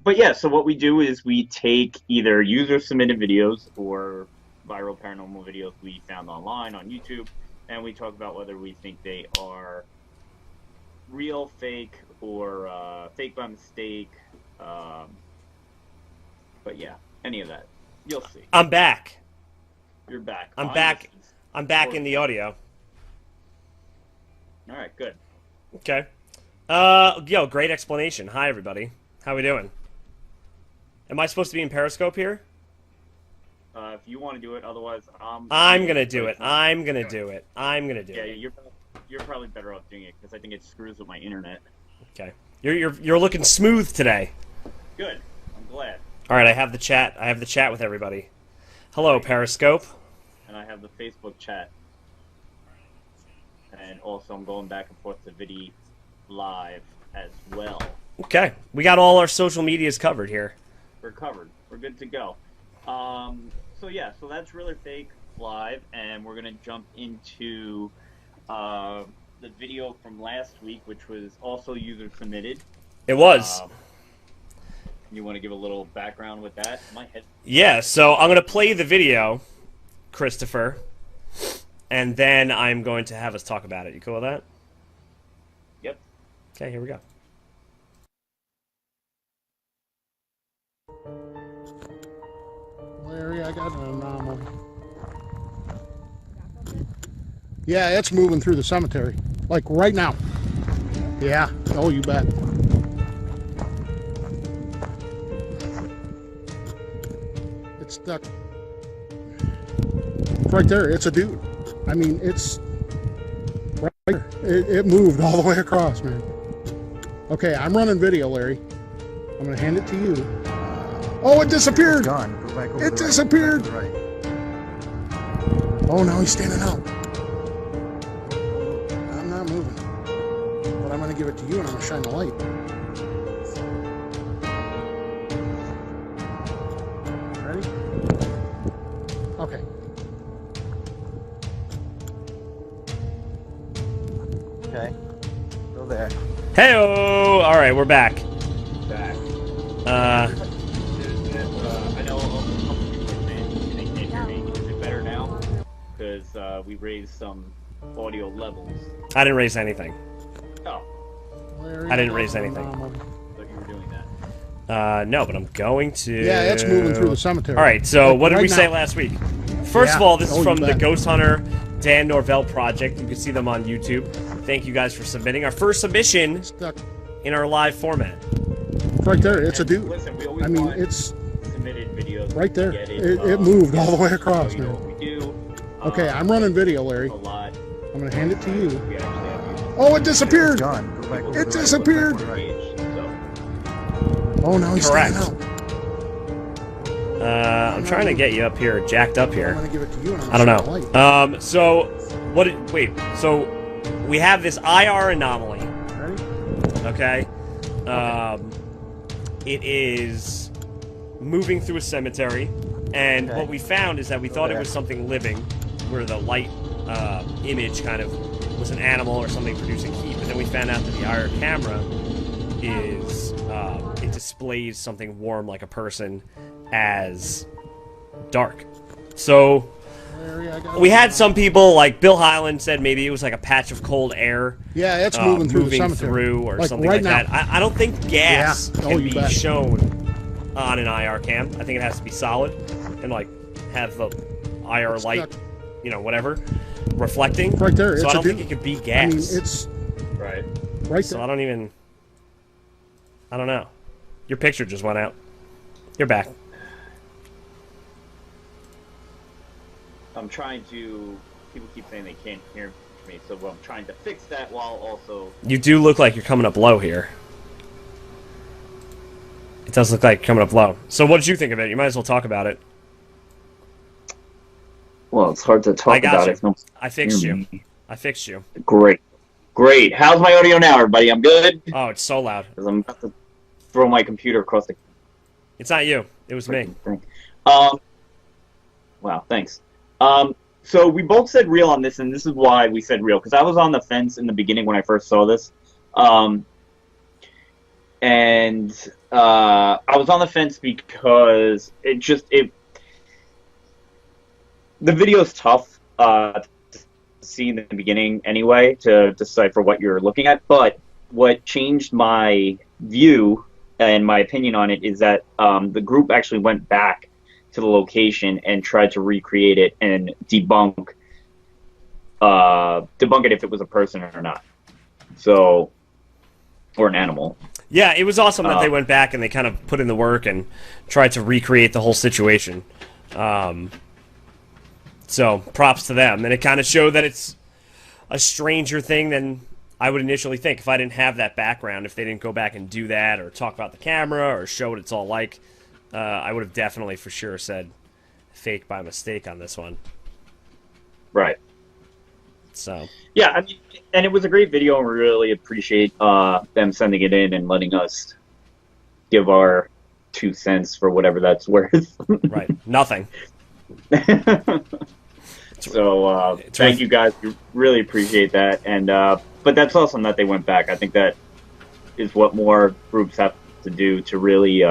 But yeah, so what we do is we take either user-submitted videos or viral paranormal videos we found online on YouTube, and we talk about whether we think they are real, fake, or fake by mistake. But yeah, any of that. You'll see. I'm back. You're back. I'm back. I'm back in the audio. All right, good. Okay. Yo, great explanation. Hi, everybody. How we doing? Am I supposed to be in Periscope here? If you want to do it, otherwise I'm gonna do it. I'm gonna do it. I'm gonna do it. Yeah, you're probably better off doing it because I think it screws with my internet. Okay. You're looking smooth today. Good. I'm glad. All right, I have the chat. I have the chat with everybody. Hello, Periscope. And I have the Facebook chat. And also I'm going back and forth to Vidi Live as well. Okay. We got all our social medias covered here. We're covered. We're good to go. So yeah, so that's Real or Fake Live, and we're gonna jump into the video from last week, which was also user submitted. It was. You want to give a little background with that? My head. Yeah, so I'm going to play the video, Christopher, and then I'm going to have us talk about it. You cool with that? Yep. Okay, here we go. Larry, I got an anomaly. Yeah, it's moving through the cemetery. Like right now. Yeah. Oh, you bet. It's stuck. It's right there. It's a dude. I mean, it's right there. It moved all the way across, man. Okay, I'm running video, Larry. I'm going to hand it to you. Oh, it disappeared. It's gone. Go back over It the disappeared. Right. Oh, now he's standing out. I'm not moving. But I'm going to give it to you and I'm going to shine the light. Ready? Okay. Okay. Go there. Hey-oh! All right, we're back. Back. Uh, I know a couple people are saying they can't hear me. Is it better now? Because we raised some audio levels. I didn't raise anything. Oh, Larry, I didn't raise anything. anomaly. thought you were doing that. No, but I'm going to... Yeah, it's moving through the cemetery. All right, so Like what did right we say now. last week? First of Yeah. all, this is Oh, from you the bet. Ghost Hunter Dan Norvell project. You can see them on YouTube. Thank you guys for submitting. Our first submission Stuck. in our live format. It's right there. It's a dude. Listen, we always I mean, want it's submitted videos. right there. Get It moved all the way so across, you know man. what we do. Okay, I'm running video, Larry. A lot. I'm going to hand it to you. We actually have Oh, it It's disappeared. gone. Go back over It the disappeared. Right. page, so Oh, now he's Correct. standing out. I'm trying to get you up here, jacked up I'm here. going to give it to you and I'm I don't gonna shine the light. know. So, what? Wait. So, we have this IR anomaly. Ready? Okay. It is moving through a cemetery, and Okay. what we found is that we thought it was something living, where the light image kind of was an animal or something producing heat, but then we found out that the IR camera is it displays something warm like a person as dark. So Larry, I got we had some people, like Bill Highland said maybe it was like a patch of cold air Yeah, it's moving through the cemetery. through or Like something right like now. that. I don't think gas Yeah. Oh, can you be bet. shown on an IR cam. I think it has to be solid and like have the IR It's light, stuck. you know, whatever, reflecting. Right there. So It's I don't a think dude. it could be I gas. mean, it's right. right So there. I don't know. Your picture just went out. You're back. I'm trying to. People keep saying they can't hear me, so I'm trying to fix that while also. You do look like you're coming up low here. It does look like you're coming up low. So what did you think of it? You might as well talk about it. Well, it's hard to I talk got about you. if no. I fixed you. I fixed you. Great, great. How's my audio now, everybody? I'm good. Oh, it's so loud. Because I'm about to throw my computer across the It's not you. It was me. thing. Wow, thanks. So we both said real on this, and this is why we said real, because I was on the fence in the beginning when I first saw this. and I was on the fence because the video's tough to see in the beginning anyway, to decipher what you're looking at. But what changed my view and my opinion on it is that the group actually went back to the location and tried to recreate it and debunk it if it was a person or not. So, or an animal. Yeah, it was awesome that they went back and they kind of put in the work and tried to recreate the whole situation. So, props to them. And it kind of showed that it's a stranger thing than I would initially think. If I didn't have that background, if they didn't go back and do that or talk about the camera or show what it's all like, I would have definitely for sure said fake by mistake on this one. Right. So. Yeah, I mean, and it was a great video, and we really appreciate them sending it in and letting us give our 2 cents for whatever that's worth. Right. Nothing. So thank you guys. We really appreciate that. And but that's awesome that they went back. I think that is what more groups have to do to really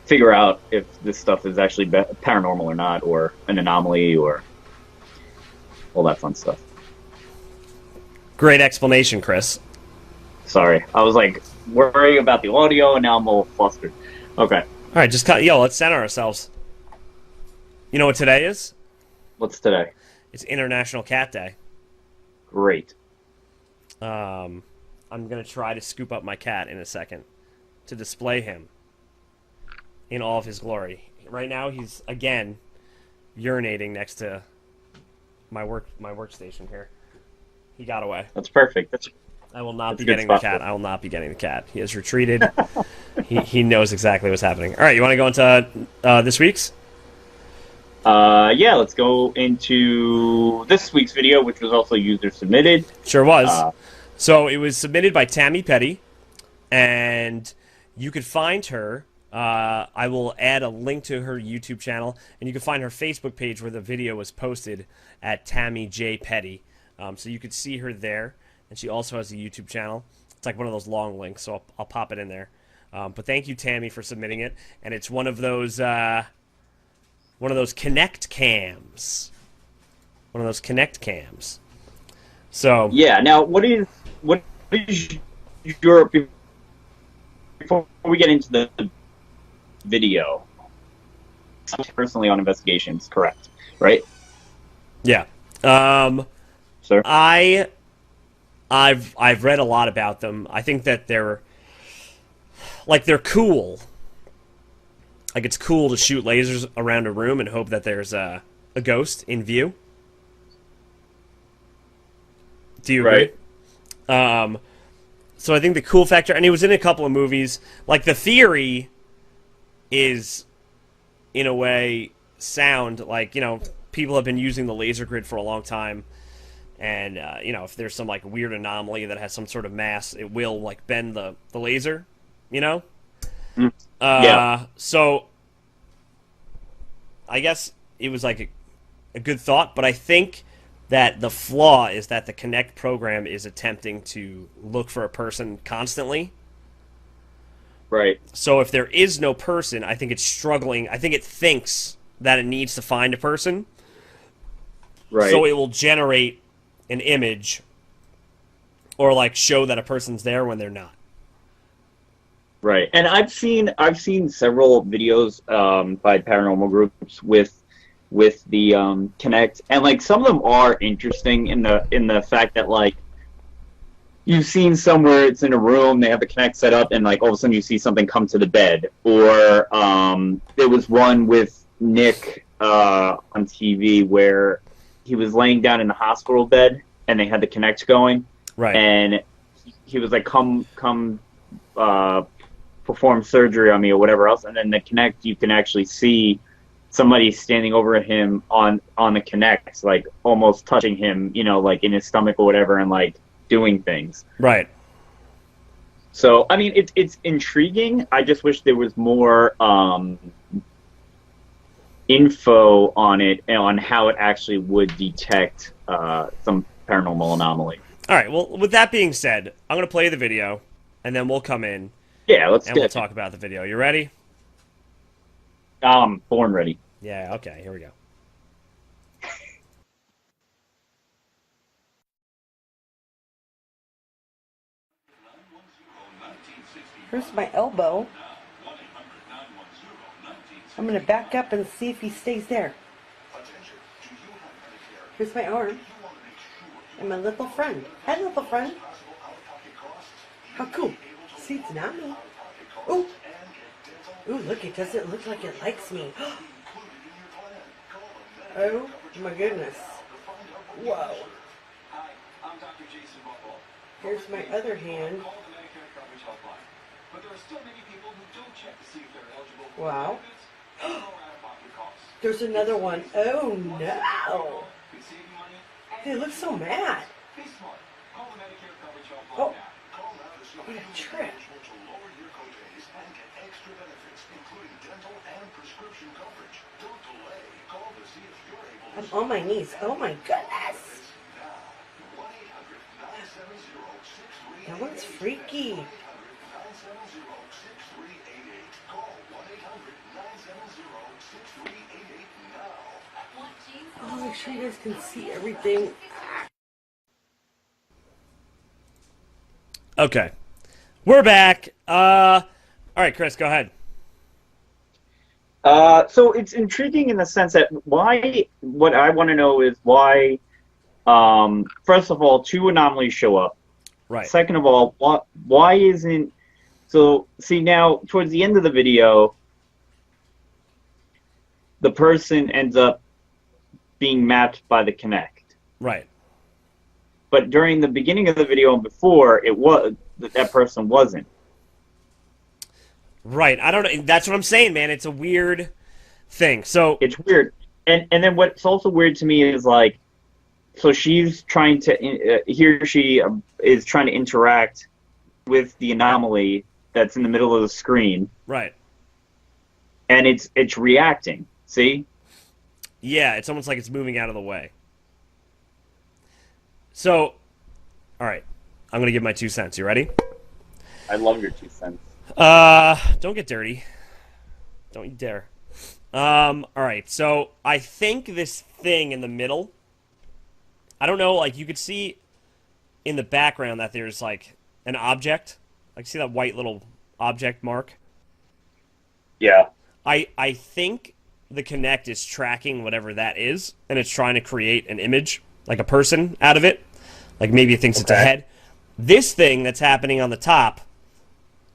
figure out if this stuff is actually paranormal or not, or an anomaly, or all that fun stuff. Great explanation, Chris. Sorry, I was like worrying about the audio, and now I'm all flustered. Okay. All right, just cut. Yo, let's center ourselves. You know what today is? What's today? It's International Cat Day. Great. I'm gonna try to scoop up my cat in a second to display him in all of his glory. Right now, he's again urinating next to my workstation here. He got away. That's perfect. I will not be getting the cat. I will not be getting the cat. He has retreated. he knows exactly what's happening. All right, you want to go into this week's? Yeah, let's go into this week's video, which was also user submitted. Sure was. So it was submitted by Tammy Petty, and you could find her. I will add a link to her YouTube channel, and you can find her Facebook page where the video was posted at Tammy J. Petty. So you could see her there, and she also has a YouTube channel. It's like one of those long links, so I'll pop it in there. But thank you, Tammy, for submitting it, and it's one of those Kinect cams. One of those Kinect cams. So yeah. Now, what is your, before we get into the video? Personally, on investigations, correct? Right? Yeah. Sir? I've read a lot about them. I think that they're cool. Like, it's cool to shoot lasers around a room and hope that there's a ghost in view. Do you agree? Right. So I think the cool factor, and he was in a couple of movies. Like, the theory is, in a way, sound. Like, you know, people have been using the laser grid for a long time. And, you know, if there's some, like, weird anomaly that has some sort of mass, it will, like, bend the laser, you know? Yeah. So, I guess it was, like, a good thought, but I think that the flaw is that the Kinect program is attempting to look for a person constantly. Right. So if there is no person, I think it's struggling. I think it thinks that it needs to find a person. Right. So it will generate an image or, like, show that a person's there when they're not. Right. And I've seen several videos by paranormal groups with the Kinect, and, like, some of them are interesting in the fact that, like, you've seen somewhere it's in a room, they have the Kinect set up, and, like, all of a sudden you see something come to the bed. Or there was one with Nick on TV where he was laying down in a hospital bed and they had the Kinect going. Right. And he was like, come perform surgery on me or whatever else. And then the Kinect, you can actually see somebody standing over him on the Kinect, like almost touching him, you know, like in his stomach or whatever, and like doing things. Right. So, I mean, it's intriguing. I just wish there was more info on it and on how it actually would detect some paranormal anomaly. All right, well, with that being said, I'm going to play the video, and then we'll come in Yeah, let's and get we'll talk about the video. You ready? born ready. Yeah, okay, here we go. Here's my elbow. I'm going to back up and see if he stays there. Here's my arm. And my little friend. Hi, little friend. How cool. See, it's not me. Ooh. Ooh, look, it doesn't look like it likes me. Oh, my goodness. Whoa. Here's my other hand. Wow. There's another one. Oh, no. They look so mad. Oh, what a trick. I'm on my knees. Oh, my goodness. That one's freaky. Oh, make sure you guys can see everything. Okay. We're back. All right, Chris, go ahead. So it's intriguing in the sense that what I want to know is why, first of all, two anomalies show up. Right. Second of all, why isn't, so see now, towards the end of the video, the person ends up being mapped by the Kinect. Right. But during the beginning of the video and before, that person wasn't. Right. I don't know. That's what I'm saying, man. It's a weird thing. So It's weird. And then what's also weird to me is like, so she's trying to, he or she is trying to interact with the anomaly that's in the middle of the screen. right. And it's reacting. See? Yeah, it's almost like it's moving out of the way. So, all right. I'm going to give my 2 cents. You ready? I love your 2 cents. Don't get dirty. Don't you dare. All right. So, I think this thing in the middle, I don't know, like you could see in the background that there's like an object. Like see that white little object mark? Yeah. I think the Kinect is tracking whatever that is, and it's trying to create an image, like a person out of it. Like maybe it thinks it's a head. This thing that's happening on the top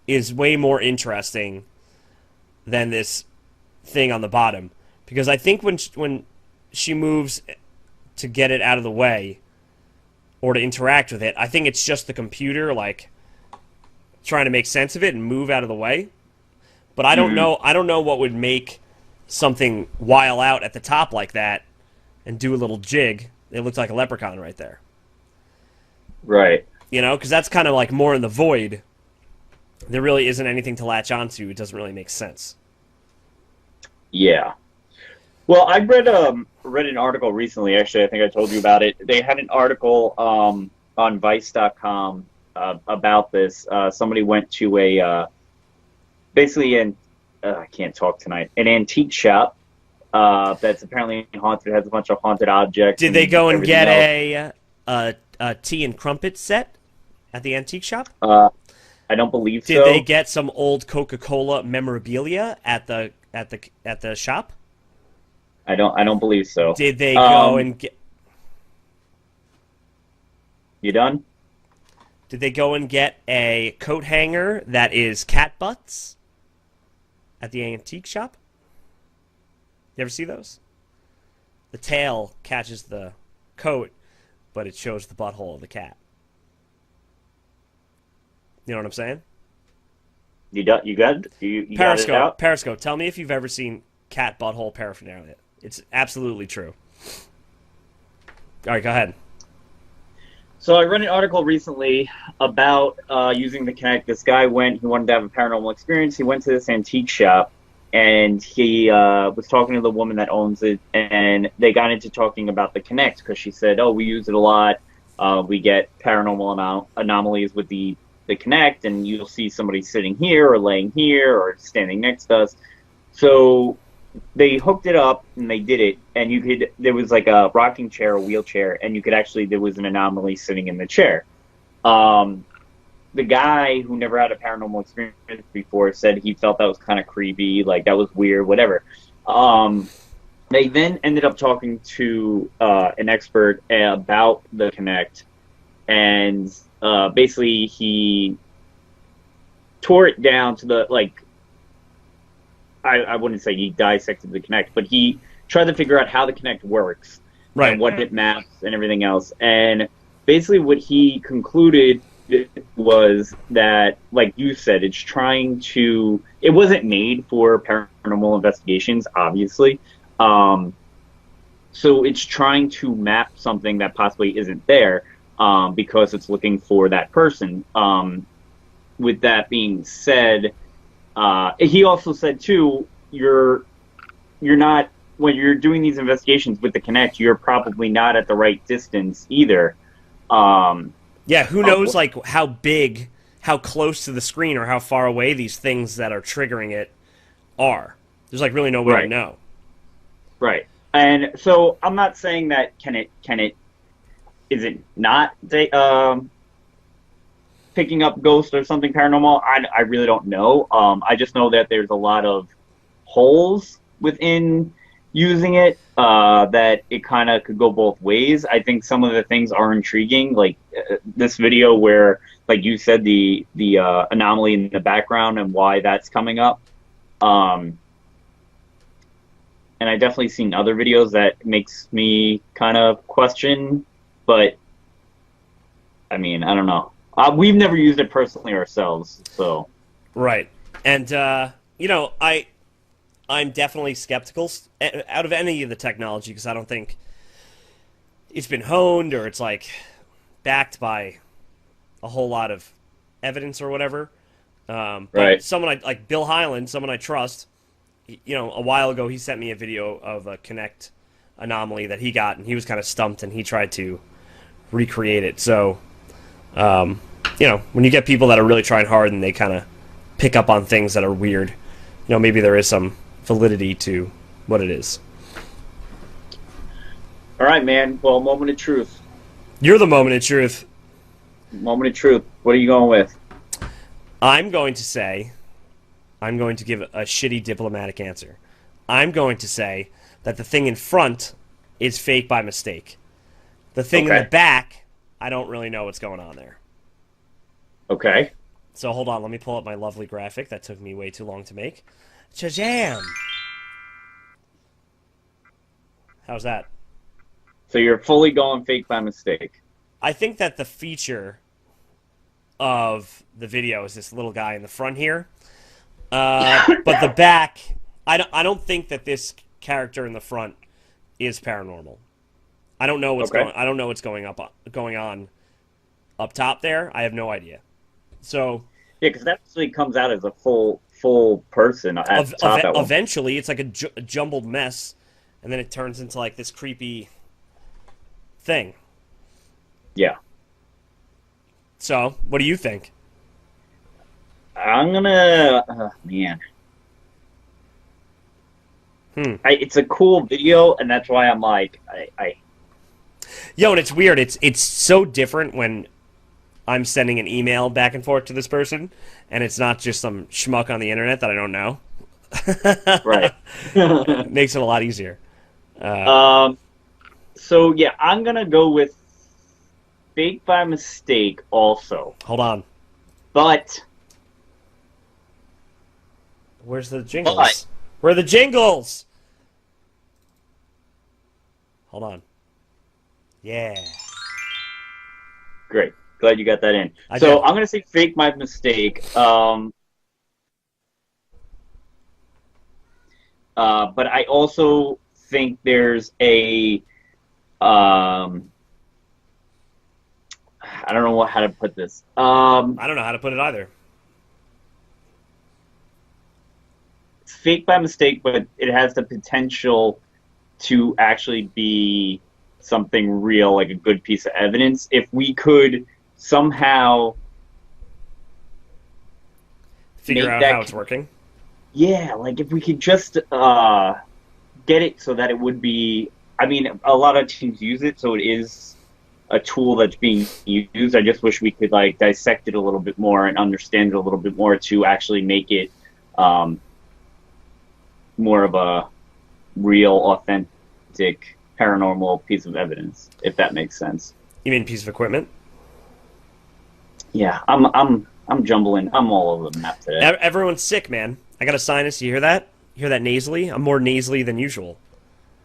is way more interesting than this thing on the bottom. Because I think when she moves to get it out of the way or to interact with it, I think it's just the computer like trying to make sense of it and move out of the way. But I don't know. I don't know what would make something while out at the top like that and do a little jig. It looks like a leprechaun right there. Right. You know, because that's kind of like more in the void. There really isn't anything to latch onto. It doesn't really make sense. Yeah. Well, I read an article recently. Actually, I think I told you about it. They had an article on Vice.com about this. Somebody went to a basically I can't talk tonight. An antique shop that's apparently haunted. Has a bunch of haunted objects. Did they go and get else. a tea and crumpet set at the antique shop? I don't believe so. Did they get some old Coca-Cola memorabilia at the shop? I don't believe so. Did they go and get? You done? Did they go and get a coat hanger that is cat butts at the antique shop? You ever see those? The tail catches the coat, but it shows the butthole of the cat. You know what I'm saying? You got it out? Periscope, tell me if you've ever seen cat butthole paraphernalia. It's absolutely true. All right, go ahead. So I read an article recently about using the Kinect. This guy he wanted to have a paranormal experience. He went to this antique shop, and he was talking to the woman that owns it, and they got into talking about the Kinect because she said, oh, we use it a lot. We get paranormal anomalies with the the Kinect, and you'll see somebody sitting here or laying here or standing next to us. So they hooked it up and they did it, and there was like a rocking chair, a wheelchair, and there was an anomaly sitting in the chair. The guy who never had a paranormal experience before said he felt that was kind of creepy, like that was weird, whatever. They then ended up talking to an expert about the Kinect, and basically he tore it down to the, like, I wouldn't say he dissected the Kinect, but he tried to figure out how the Kinect works, Right. and what it maps and everything else. And basically what he concluded was that, like you said, it wasn't made for paranormal investigations, obviously. So it's trying to map something that possibly isn't there, because it's looking for that person. With that being said, he also said too, you're not, when you're doing these investigations with the Kinect, you're probably not at the right distance either. Yeah, who knows, like, how big, how close to the screen or how far away these things that are triggering it are. There's, like, really no way to know. Right. And so I'm not saying that is it not picking up ghosts or something paranormal? I really don't know. I just know that there's a lot of holes within using it, that it kind of could go both ways. I think some of the things are intriguing, like this video where, like you said, the anomaly in the background and why that's coming up. And I definitely seen other videos that makes me kind of question, but I mean, I don't know. We've never used it personally ourselves, so. Right. And, you know, I'm definitely skeptical out of any of the technology, because I don't think it's been honed or it's, like, backed by a whole lot of evidence or whatever. But someone like Bill Hyland, someone I trust, you know, a while ago he sent me a video of a Kinect anomaly that he got, and he was kind of stumped, and he tried to recreate it. So, you know, when you get people that are really trying hard and they kind of pick up on things that are weird, you know, maybe there is some validity to what it is. All right, man. Well, moment of truth. You're the moment of truth. Moment of truth. What are you going with? I'm going to give a shitty diplomatic answer. I'm going to say that the thing in front is fake by mistake. The thing in the back, I don't really know what's going on there. Okay. So hold on, let me pull up my lovely graphic that took me way too long to make. Shazam! How's that? So you're fully going fake by mistake. I think that the feature of the video is this little guy in the front here. But the back, I don't think that this character in the front is paranormal. I don't know what's going on up top there. I have no idea. So yeah, because that actually comes out as a full person at the top. Eventually, it's like a jumbled mess, and then it turns into like this creepy thing. Yeah. So, what do you think? I'm gonna, man. It's a cool video, and that's why I'm like, Yo, and it's weird. It's so different when I'm sending an email back and forth to this person, and it's not just some schmuck on the internet that I don't know. Right. It makes it a lot easier. So yeah, I'm gonna go with fake by mistake also. Hold on. But where's the jingles? Where are the jingles? Hold on. Yeah. Great. Glad you got that in. So I'm going to say fake my mistake. But I also think there's a... I don't know how to put this. I don't know how to put it either. It's fake by mistake, but it has the potential to actually be something real, like a good piece of evidence. If we could somehow figure make out that how it's working. Yeah, like if we could just get it so that it would be. I mean, a lot of teams use it, so it is a tool that's being used. I just wish we could like dissect it a little bit more and understand it a little bit more to actually make it more of a real, authentic, paranormal piece of evidence, if that makes sense. You mean piece of equipment? Yeah, I'm jumbling. I'm all over the map today. Everyone's sick, man. I got a sinus. You hear that? You hear that nasally? I'm more nasally than usual.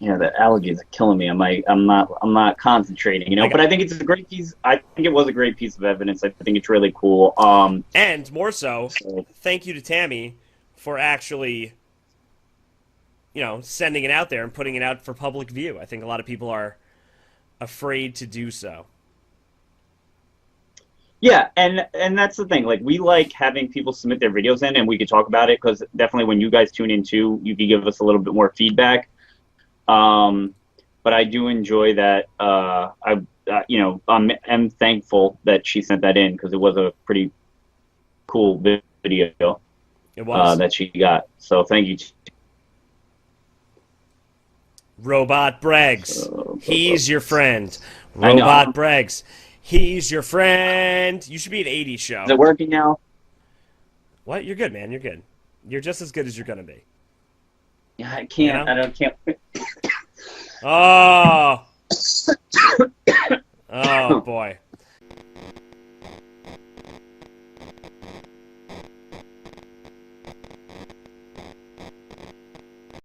Yeah, the allergies are killing me. I'm not concentrating, you know. But I think it's a great piece. I think it was a great piece of evidence. I think it's really cool. And more so, thank you to Tammy for actually, sending it out there and putting it out for public view. I think a lot of people are afraid to do so. Yeah, and that's the thing. Like, we like having people submit their videos in, and we could talk about it because definitely when you guys tune in too, you can give us a little bit more feedback. But I do enjoy that. I'm thankful that she sent that in because it was a pretty cool video. It was that she got. So thank you. Robot Breggs. He's your friend. Robot Breggs. He's your friend. You should be an 80s show. Is it working now? What? You're good, man. You're good. You're just as good as you're gonna be. Yeah, I can't. I can't. Oh. Oh boy.